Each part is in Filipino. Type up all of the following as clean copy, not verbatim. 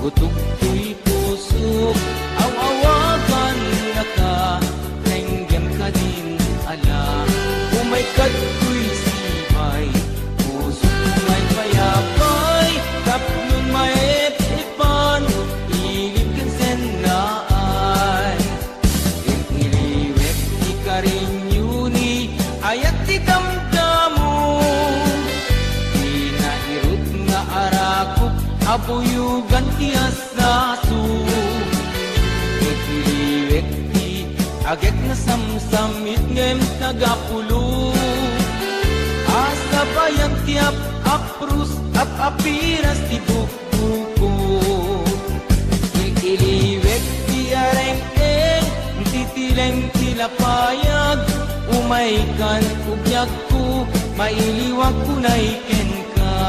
Gutok ko'y pusok, awawagan na ka, nenggem ka din ala. Umay kat ko'y sibay, pusok may payapay, tapnon may ipan, ilip kan sen na ay. Yung iliwek di ka rin yuni, ayat di damdamo, di nairot nga arakop, abuyugan tiyas nasu. Ikiliwek di agek na samsamit ngem tagapulo. Asa bayan tiap aprus apiras di buku. Ikiliwek di areng-eng titileng tilapayag. Umaikan ugyag ko, mailiwag ko na iken ka.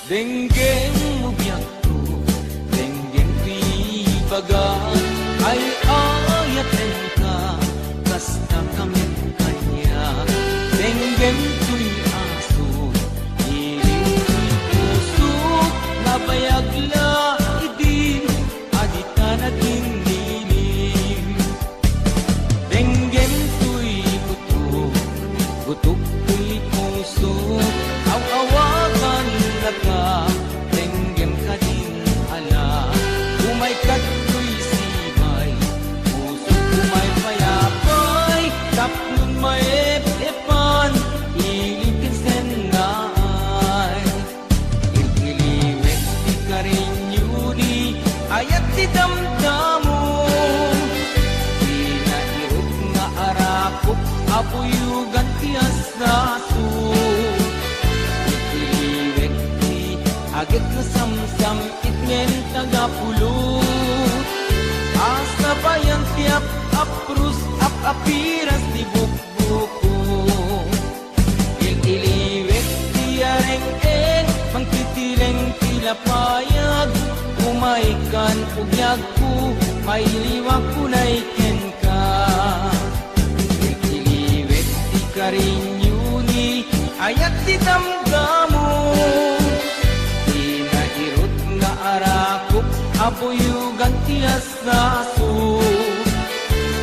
Denggeng mubiyak ko, denggeng pibagan, ay ayaten ka, basta kami kanya. Denggeng tuy aso, iling tuy puso, nabayag la idin, adita na dinilim. Denggeng tuy gutok, gutok tuy puso, awawagan ka, tenggem ka din ala. Umay kat ko'y sibay, puso kumay payapay, tapnon may epan, ilipin sen na ay. Ikiliwek di ka rin yuni, ayat di damdamo, di nairot nga arakop, abuyugan tiyas nasu. Agit na samsam itngen tagapulo. Asa bayan tiap aprus apiras di bukbuko. Ililiwek di areng-eng mangtitileng tilapayag. Umaikan ugyag ko, mailiwag ko na iken ka. Ililiwek di ka rin yuni, ayat di damdamo, arakop, abuyugan tiyas nasu.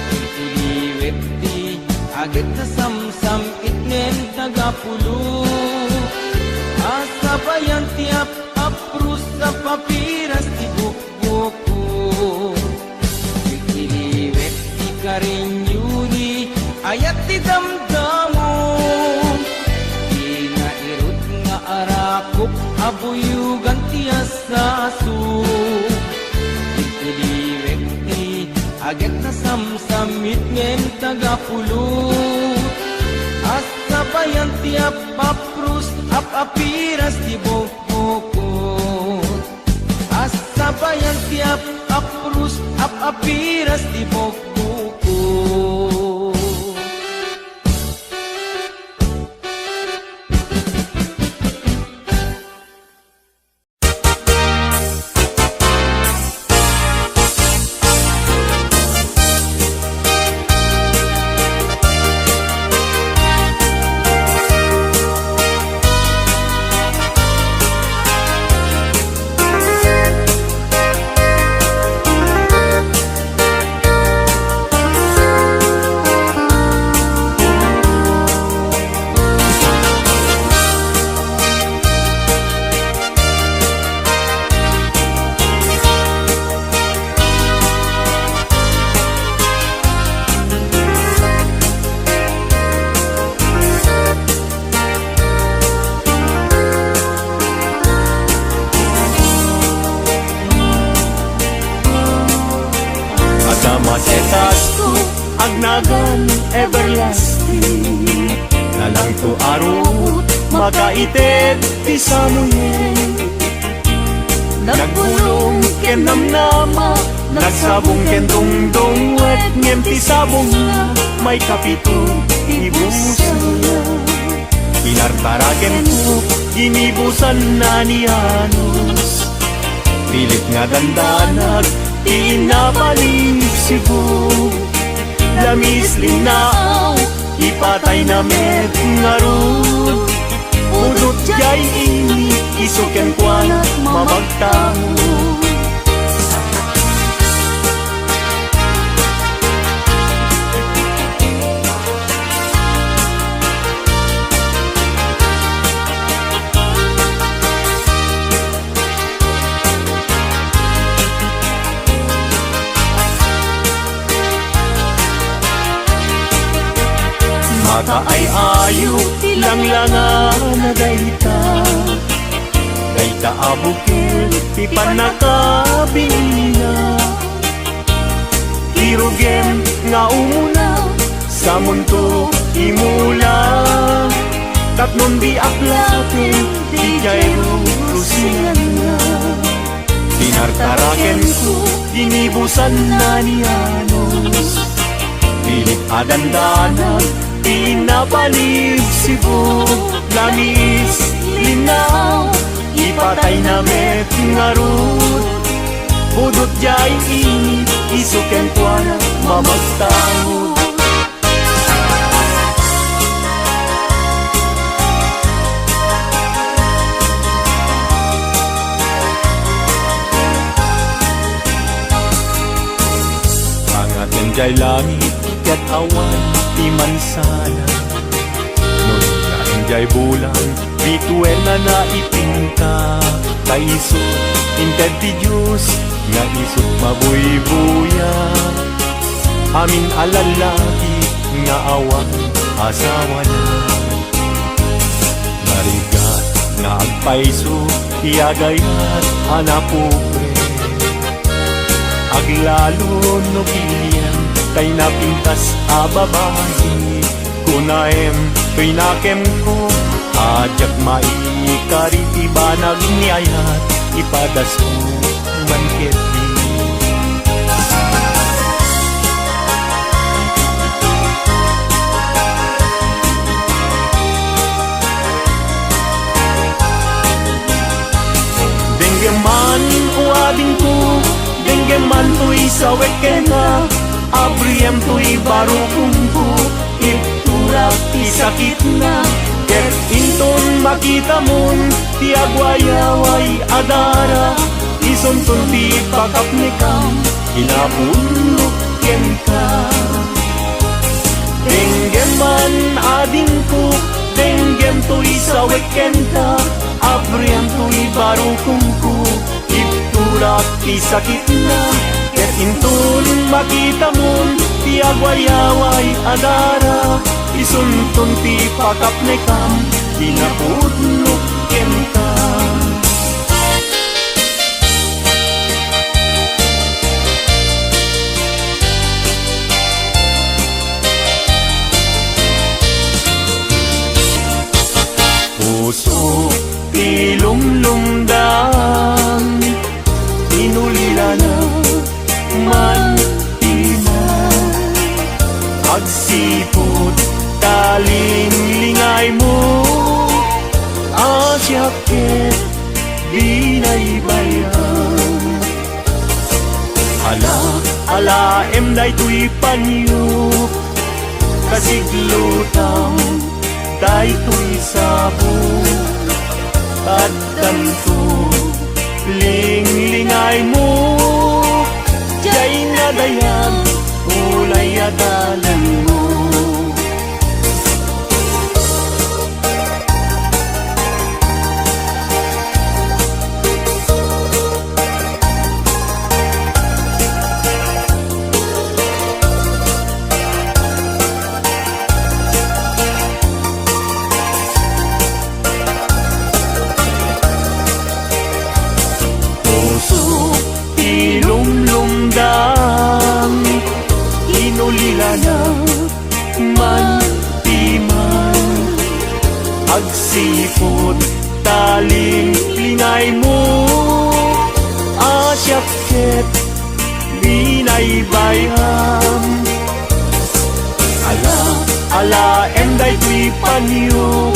Ikiliwek di agit na samsam itnen tagapulo. Asa bayan tiap aprus sa papiras di bukbuko. Ikiliwek di ka rin yuni, ayat di damdamo, di nairot nga arakop, abuyugan tiyas nasu. Ikiliwek di agit na samsamit ngem tagapulo. Asa bayan tiap paprus apiras di bukbuko. Asa bayan tiap aprus apiras di bukbuko. agnagan everlasting nalang to arot makaited ti samuel ken namnama nagsabong ken dungdung wet ngem ti sabong na may kapito ibusaya pinartaraken ko ginibusan na ni Anos pilit nga dandanag pinabalik Cebu lamis linaaw ipatay na met nga rud udot jay ini isuken kwanat mamagtaho mata ay ayo lang-langan na dayta dayta abukil ti panakabina irugem nga umuna sa mundo imula tapnon di aklatin di jayro rusinan na pinartaraken ko ginibusan na ni Anos pilit adandanan pinabalik Cebu lamis linaw ipatay na met nga rud budot jay ini isuken kwana mamagtaho angaten jay langit ket awan ti mansala nun nainjay bulan bituel na naipinta kaiso inted ti Diyos nga isot mabuybuya amin alalaki nga awan asawa na narigat nga agpaiso tiagayat hanapupre aglalo no kilian kay napintas ababahi kunaem pinakem ko ajak maikariti banag niayat ipadas ko banket denggeman uading ko denggeman tuy sa wekena abriem tuy baru kumpu iturak ti sakit na ket inton makita mon ti agwayaway adara isuntun ti pakapnikam inapulok ken ka denggeman ading ko denggem tuy sa wekenta abriem tuy baru kumpu iturak ti sakit na intun makita mon ti agwayaway adara isuntun ti pakapnekam tinapudlok kenta puso ti lumlumdang inulila na man iman agsipod talinglingay mo asyaket binaybayan ala emday tuy panyo kasiglutang day tuy sabo at ganto linglingay mo jay nga dayan ulay adalan mo lumlumdang inulila na man timan agsipod taling lingay mo asyak ket binay bayam. Ala em daytoy panyo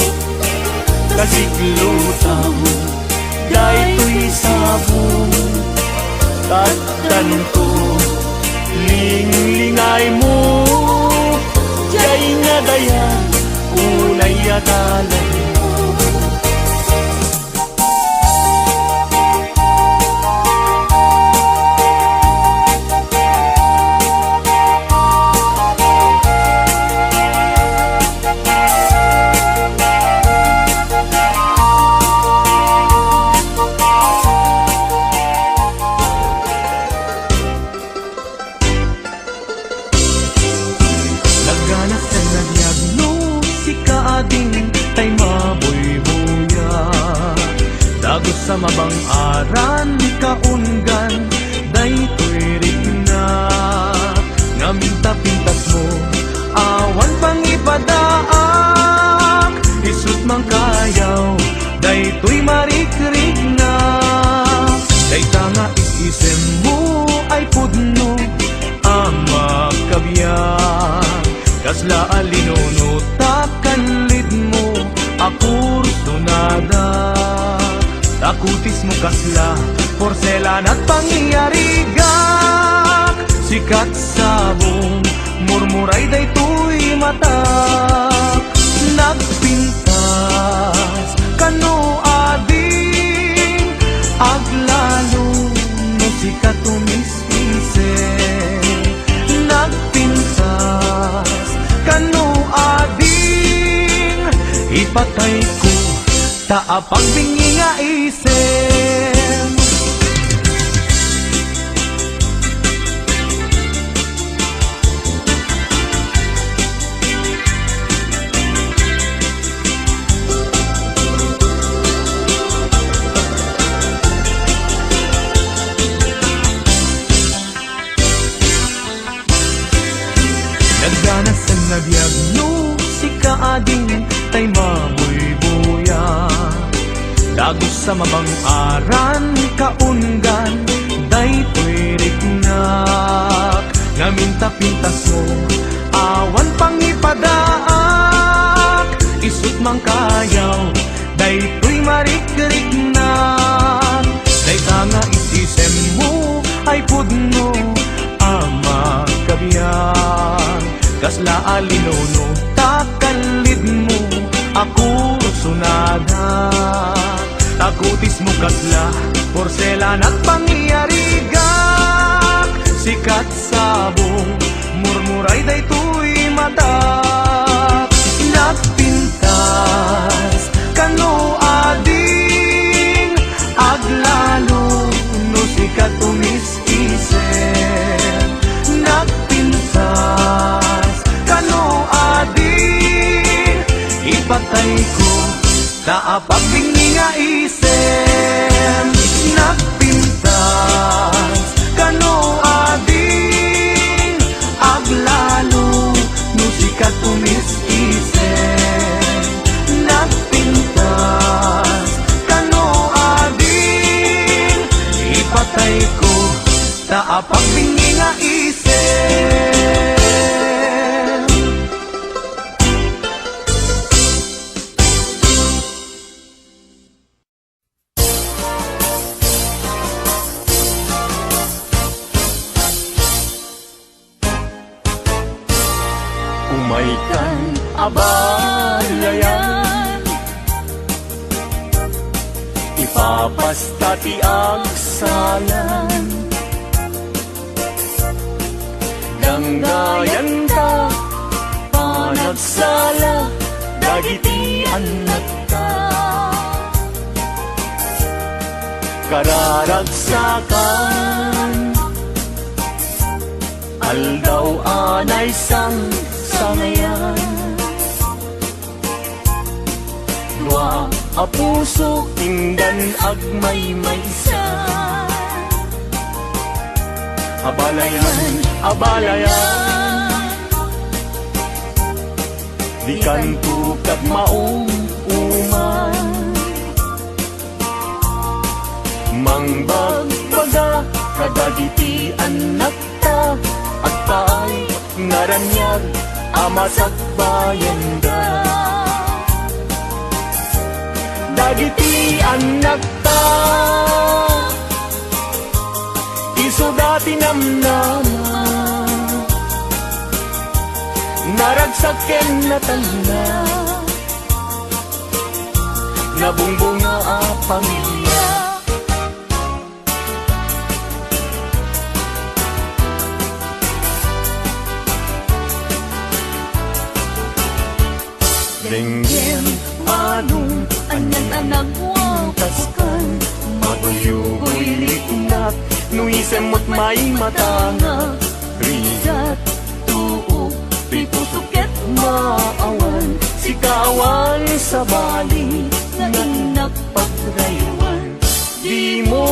kasiklutaw daytoy sabong tagdan ko linglingay mo jay nga dayan unay atalan mo. Sa mabang aran kaungan daytoy rigna ngaminta pintas mo awan pang ipadaak isut mang kayaw daytoy marikrig na dayta nga isem mo ay pudno ang magkabiyang kasla alinono takanlid mo akurso nada takutis mo kasla, porselan at pangyarigak sikat sabong, murmuray daytoy mata nagpintas, kano ading aglalo, no sikat umis-isen nagpintas, kano ading ipatay ko taapang bingi nga isem. Nagdanas ang nagdiagnosika ading tay mamoy buya dagos sa mabang aran kaungan daytoy rignak ngaminta pintas mo awan pang ipadaak isut mang kayaw daytoy marikrig-rignak dayta nga isisem mo ay pudno ama kabiyan kasla alinono takalid mo ako sunada takutis mo kasla porselan at pangyarigak sikat sabong murmuray daytoy mata nagpintas kano ading aglalo no sikat umis-isen nagpintas kano ading ipatay ko taapag bingi nga isem nagpintas kano ading aglalo no sikat umis-isen nagpintas kano ading ipatay ko taapag bingi nga isem. Umaikan abalayan ipapastati ang salan danggayan ka panagsala dagiti anak ka kararagsakan aldaw anay sang sangayan dua a puso tingdan agmay maysa abalayan abalayan di kanto kag maong uman mangbagbaga kadagiti anak ta, at paay naranyag amasak bayan da. Dagiti anak ta, iso dati namnama, naragsaken na tanda, nabungbunga a pamilya. Lenggen manong Anak taskan, maguyugoy liknak, nuisemot may matanga, Rigat, tuo, pipusuket maawan, sikawan sa bali, Nainak pagraywan. Di mo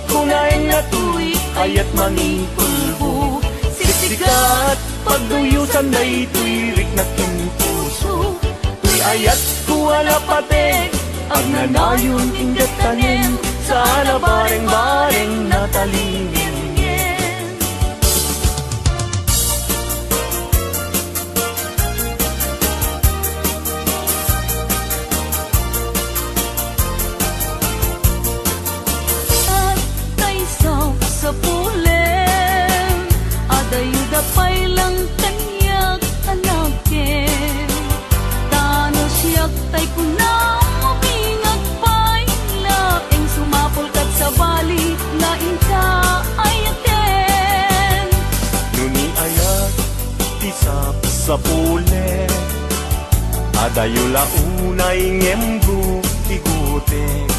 kunay na tuy, ayat manipulbo, siksikat, pagduyusan na ito'y riknakin puso. Tuy ayat kuwala patek, ang nanayon ingat tanin, sana bareng-bareng natalingin. At taysaw sa pulen, adayuda pa'y lang kanyak anakin. Tano siyak tay kunang mabingag pa'y laeng sumapol kat sa bali na inka ayaten. Nuni ayat tisap sa pule, adayula unay ngembu igutek.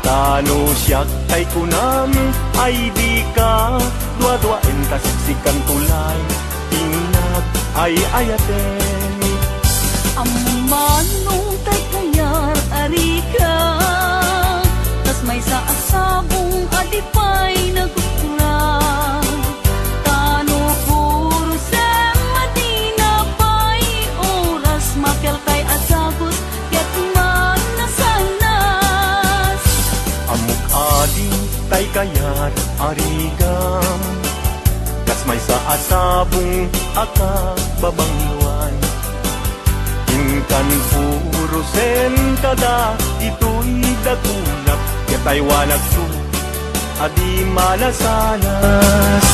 Tano siyak ay kunam ay di ka, dua-duain kasiksikan tulay, inag ay ayaten. Amanong tay kayar arika, tas may sa asabong adipay nagukura. Tano puro sem madina pa'y oras, makel kay asagos ket man nasanas. Amuk adi tay kayat arigam, kas may sa asabong aka babangwan. Inkan puro sen kada ito'y dagunap, ket ay wanag su adi malasanas.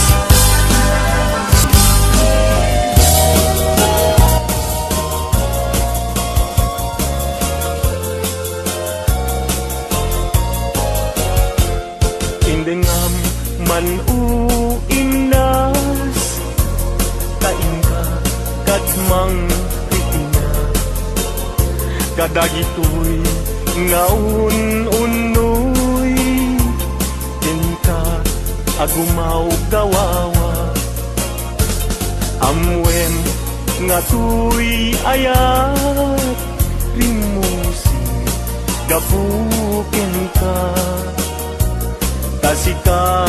Indengam man uinas, kain ka katmang ritina, kadagitoy ngaun-unoy, tinka agumaw gawawa, amwen nga tuy ayat, rimusi gabuken ka. Tasika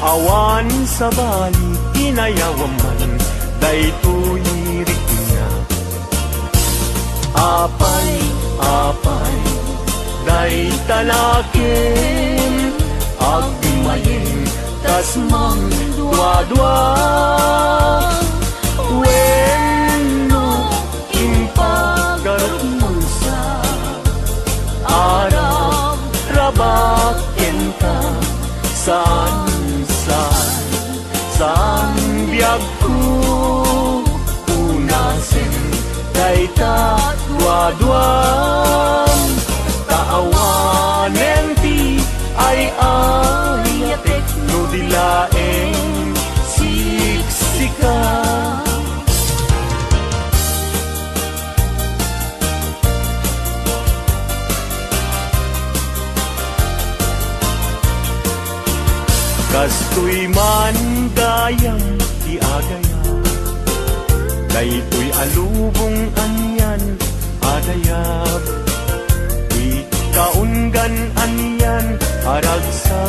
awan sa bali, inayawaman, daytoy riknya. Apay, apay, day talakin, agmayin, tas mang dua-dua. Wenno, impagarat mo sa araw, rabaken ka. Saan biyag ko unasin, kay dua-duang taawanen ti ay ayatek, no dilaeng siksika. Kastoy man gayang iagaya, daytoy alubong anyan adayab. Ikaungan anyan haragsa,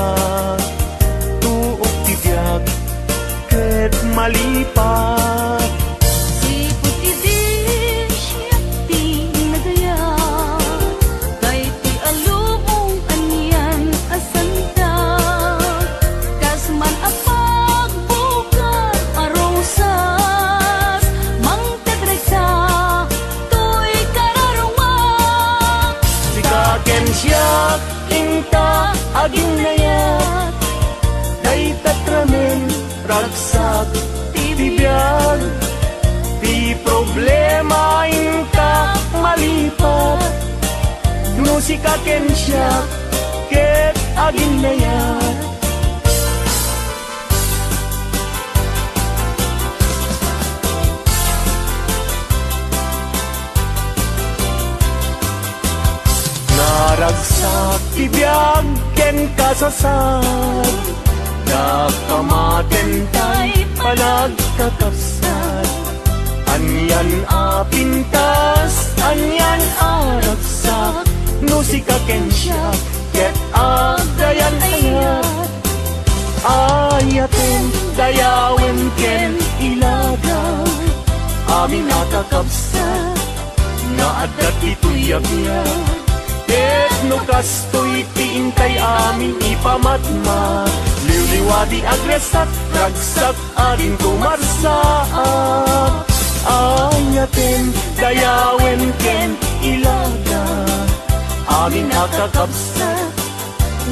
tuok tibiyag ket malipat. Sipot idin siyak di nagaya, daytoy alubong anyan asanta, kas musika ken siya ket agin layat. Naragsak tibiyag ken kasasad, nakamaten tay panagkakapsat. Anyan a pintas, anyan a ragsak, musika ken siya ket agayan ayat. Ayaten dayawen ken ilaga, amin nakakapsat, naadat ito'y yabiyag. Ket no kastoy tiintay amin ipamatma, liwliwadi agresat, ragsak adin kumarsaak. Ayaten dayawen ken ilaga, amin nakakapsat,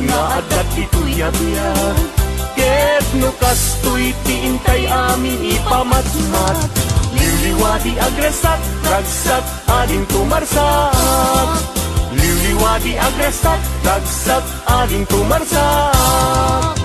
naadat ito'y yabiyag. Ket no kastoy tiintay amin ipamatmat, liwliwadi agresat, ragsak adin kumarsaak. Liwliwadi agresat, ragsak adin kumarsaak.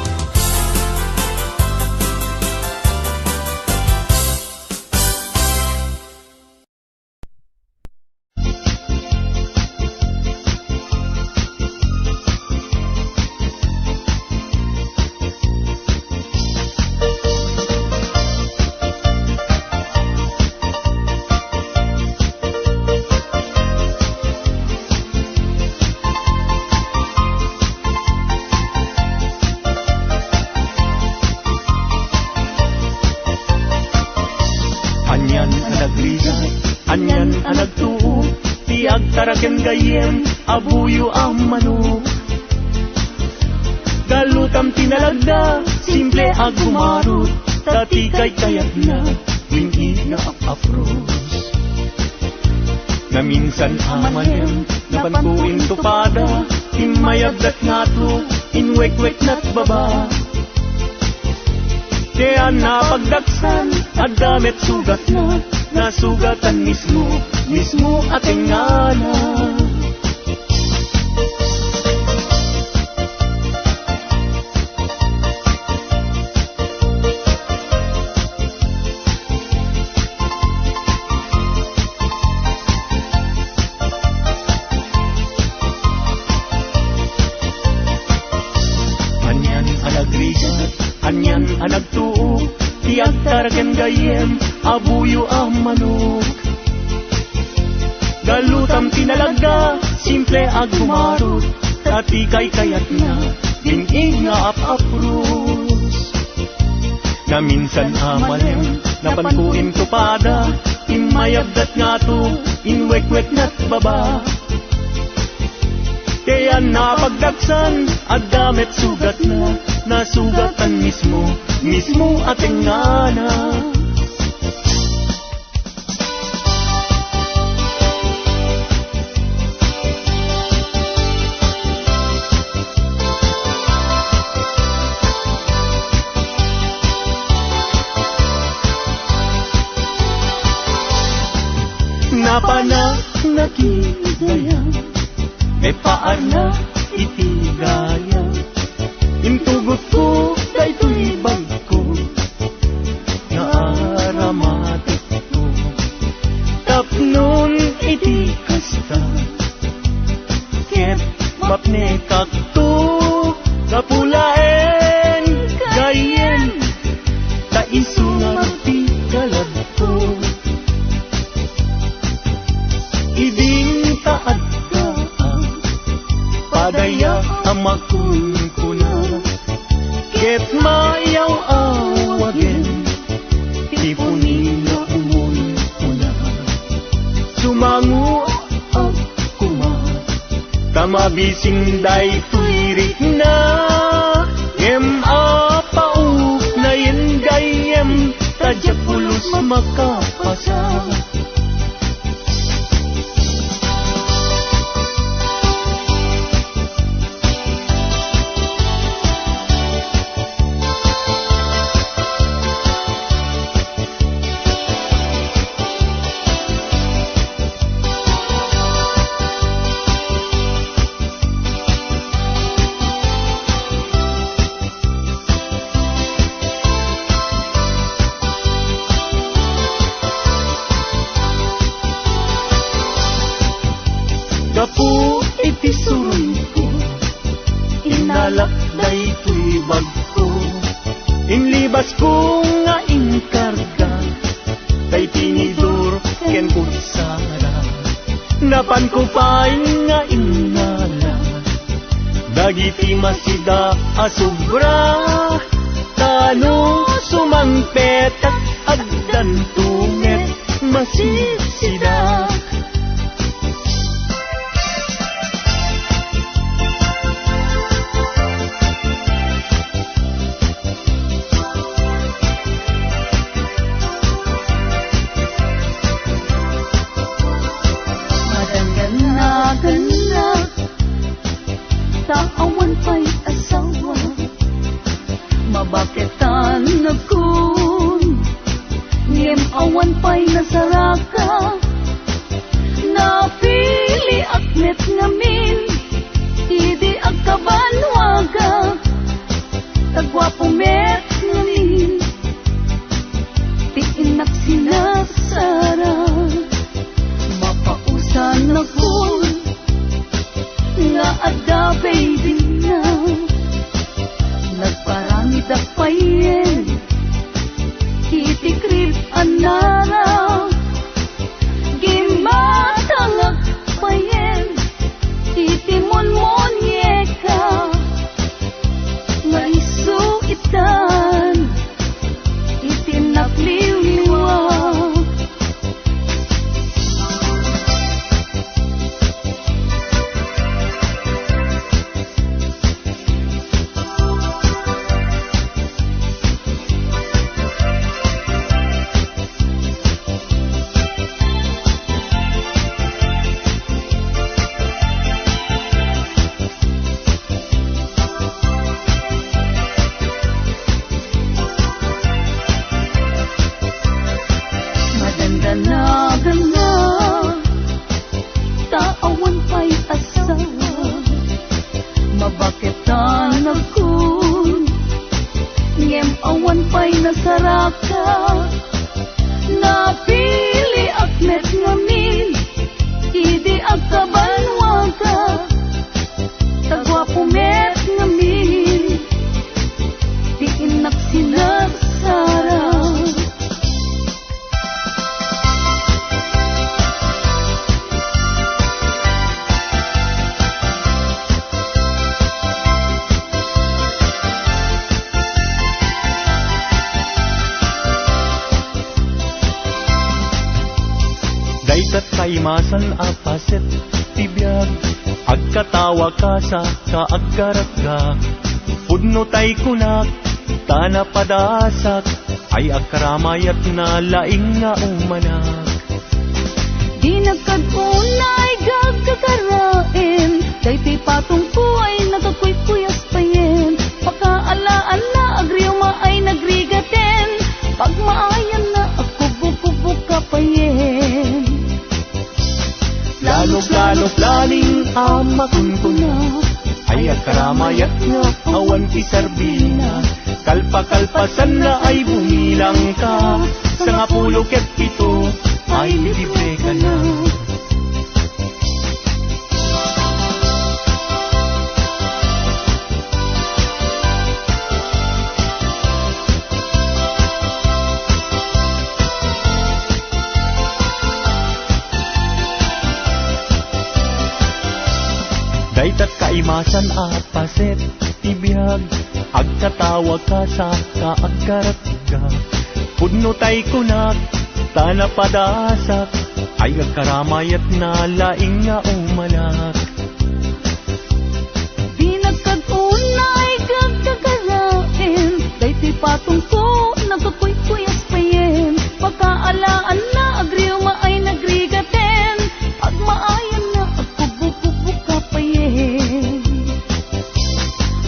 Anyan ang nagtuo, tiag taraken gayem, abuyo ang manok. Galutam tinalagda, simple ag gumarot, tatikay kayat na, lingi na apapros. Na minsan amayem, napantuin tupada, imayagdat nato, inwek-wek na't baba. Kaya napagdaksan, at damit sugat na, nasugatan mismo ating ngana. Anyan ang nagrigat, anyan ang nagtuo, tiag taraken gayem, abuyo ang manok. Galutam tinalagda, simple ag gumarot, tatikay kayat na, dinig nga apapros. Na minsan amalem, napantuin tupada, imayagdat nga to, inwek-wek na't baba. Kaya napagdaksan, at damit sugat na, nasugatan mismo ating ngana. Napanak nakigaya, may paar na itigaya. Imtugot ko kay tuy bag ko, naaramatik ko. Tapnon iti kasta, ket mapnekak to, kapulaen gayen, taisungan ti kalad ko. Iding taad ka, padaya amakun ko na, ket mayaw awagin, tipunin na umon ko na. Sumangu ako ma, tamabising day tuirik na, em apauk na yen gayem, tadya pulos makapasa. alak daytoy bagko. Inlibas ko nga inkarga, tay tinidor ken kutsara. Napan ko pa'y nga ingala, dagiti masida asubra. Tano sumangpetak agdan tunget masisida. Ganda, taawan pa'y asawa, mabaketan na kun, ngem awan pa'y nasaraka, napili akmet ngamin, idi agkabanwaga, tagwapo met ngamin, tiinak sinasara, mapausan na kun, nga ada baby na nagparangit payen titikrip anara gimatangag payen titimon-mon yeka nga isuitan itinakliwliwa. Taawan pa'y asawa, mabaketan na kun, ngem awan pa'y nasaraka, napili akmet ngamin, idi agkabanwaga, tagwapo met ngamin, diinak sinasara. Daytat kaimasan apaset tibiyag, agkatawa ka sa kaagkaratga. Pudno tay kunak, tana padasak, ay agkaramayat na laing nga umanak. Di nagkadunay gagkakarain, daytoy patong ko ay nagkakuyas payen, pagkaala-ala agriuma ay nagrigaten, pagmaayan na ako bububuk ka payen. Lalog-lalog laling amakun ko na, ay agkaramayat nga awan ti sarbina. Kalpa-kalpasan na ay bumilang ka, sa nga 17 ay libre ka na. Daytat kaimasan apaset tibiyag, agkatawa ka sa kaagkaratga. Pudno tay kunak, tana padasak, ay agkaramayat na laing nga umanak. Di nagkadunay gagkakarain, daytoy patong ko nagkakuyas payen, pagkaalaan na agriuma ay nagrigaten, pagmaayan na ako bububuk ka payen.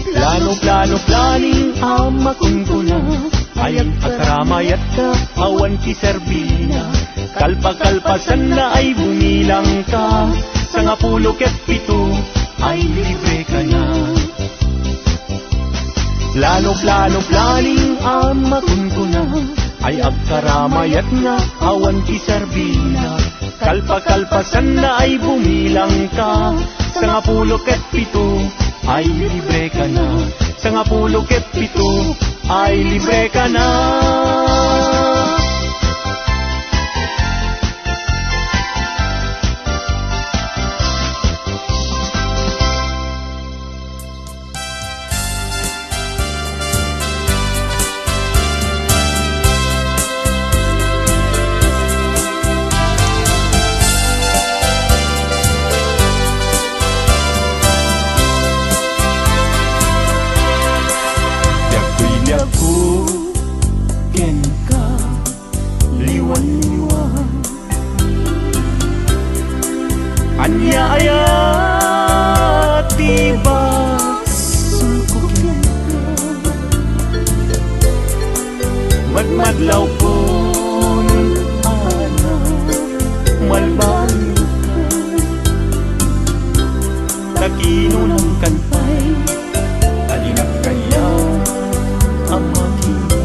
Plano-plano-planing amakun ko na, ay agkaramayat ka awan ti serbina. Kalpa-kalpasan na ay bumilang ka, sa nga 17 ay libre ka na. Plano-plano-planing amakun ko na, ay agkaramayat nga awan ti serbina. Kalpa-kalpasan na ay bumilang ka, sa nga 17 ay libre ka na. Sa 17 ay libre ka na. Ken ka liwan-liwan, anya ayat tiba sulkukin ka, madmadlaw kon ana malbang ka, takino ng kantay alinag kaya ang makita.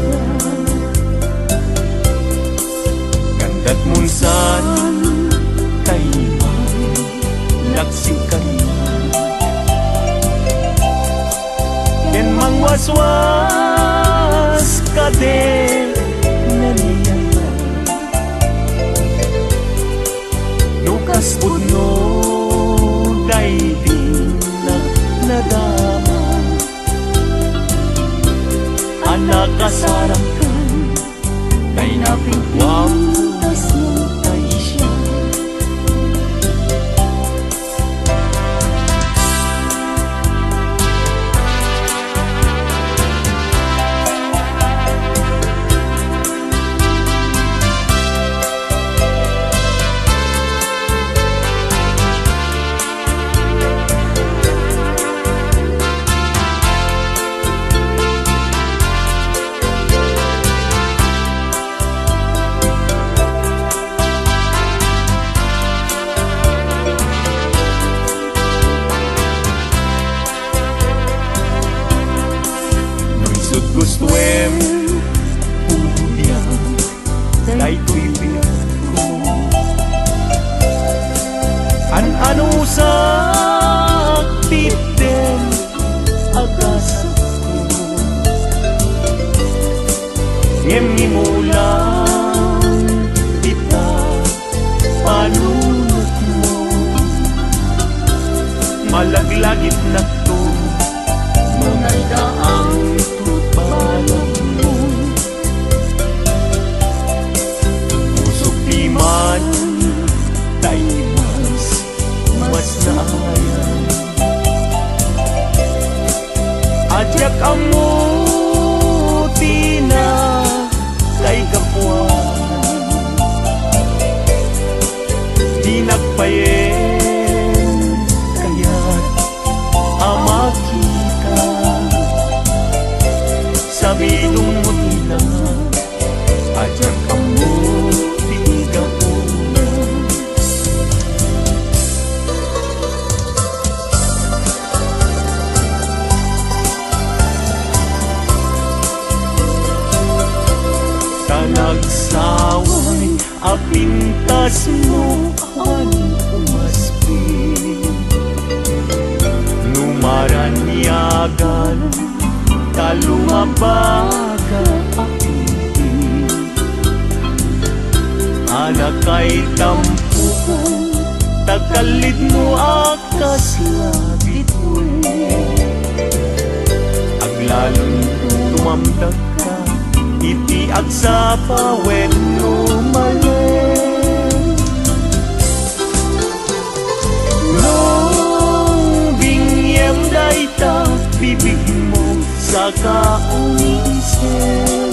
Ganda't munsan kayo nagsikan ken mangwaswas ka din naniyan nukas pudno daydin na nadama anak kasarakan kay napigwang tas mong tayo siya. Gustuem ubiyang daytoy biyak ko ano sa titen agas ko ngimulang kita panunot mo malaglagit na to mga daang balang mo musok di man tayo mas naayan adyak amo tina kay kapuan di nagpayen kaya't ama kita sabi nung mutila ajak kamu tiga bulan sa nagsaway apintas mo ang umaspi numaranyagan kalumabaga aking anak kay tampukan tagalid mo akas labit aglalon tumamdag ka iti agsa pawen lumalen nung bingyem dayta bibig mo sa kaunisen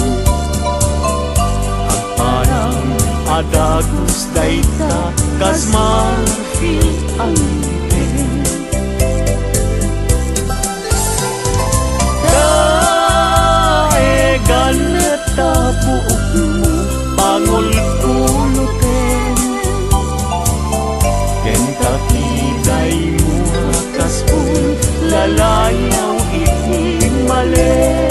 ang parang adagos dayta kas marfil ang ipin daegan ta buok mo pangol kulutin ken kakiday mo kas pun lalayaw malen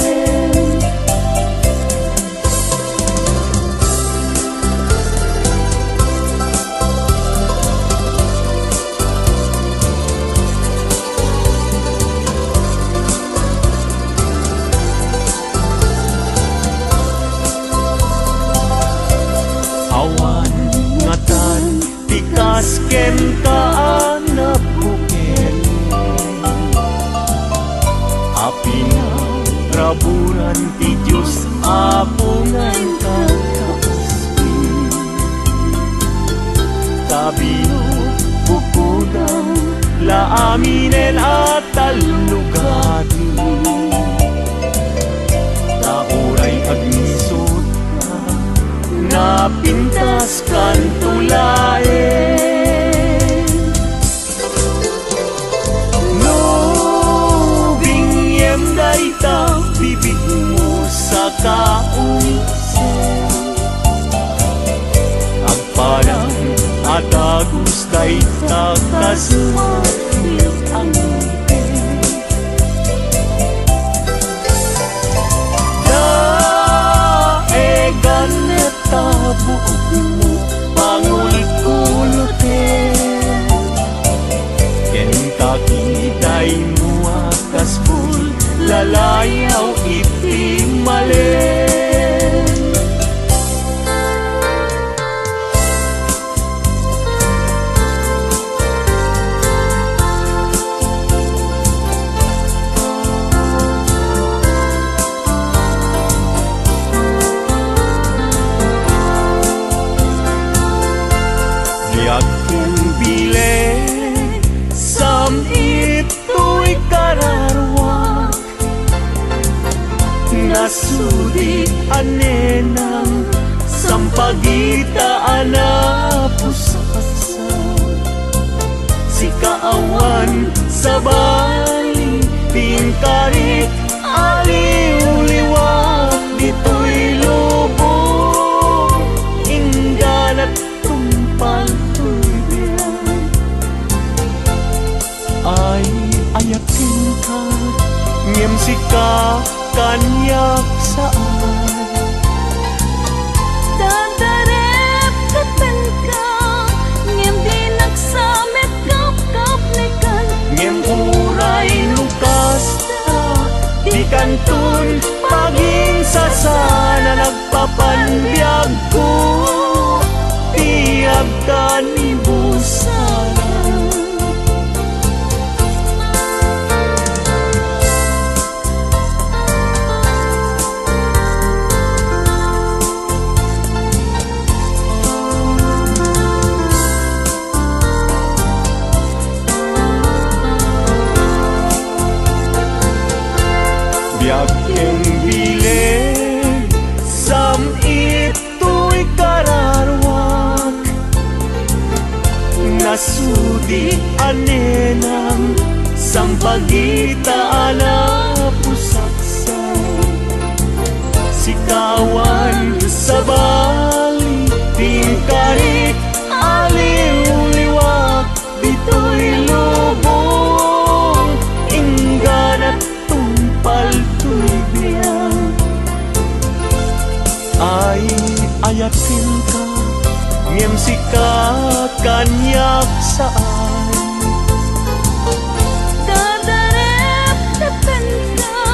kaburan ti Diyos apungan kakasmin. Kabino bukudang laaminen at talugati, nauray agnisot ka napintas kan tulaen. No bingyem dayta bibig mo sa kaunsen, agparang at agus dayta kasmatil ang buok mo pangulkulutin, ken kakitay mo akaspul lalayaw ipimalen. Yakin bile sam ito'y kararwak, nasudi anenang sampagitaan na pusasa, si kaawan sa bali tingkarit aliw-liwak dito'y lubong ingganat tumpal ay ayakin ka, ngem sika kanyak saan. Dadarep katan ka, ngem di nagsamet kap-kap nikan, Ngem uray lukas ta, di kantun paging sasana nagpapanbiyag ko, tiyag ka ni busana. Yakin bilen sam ito'y kararwak, nasudi anenang sampagitaan na pusaksan, sikawan sa bali tingkarit aliw-liwak dito'y lubong ingganat tumpal-tuy biyang. Ay ayatin ka, ngem sika kanyak saan. dadarep katan ka,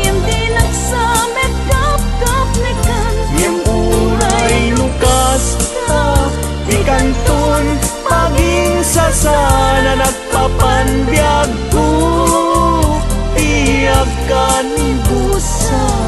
ngem di nagsamet kap-kap nikan, Ngem uray lukas ka, di kantun paging sasana nagpapanbiyag ko, tiyag ka ni busa.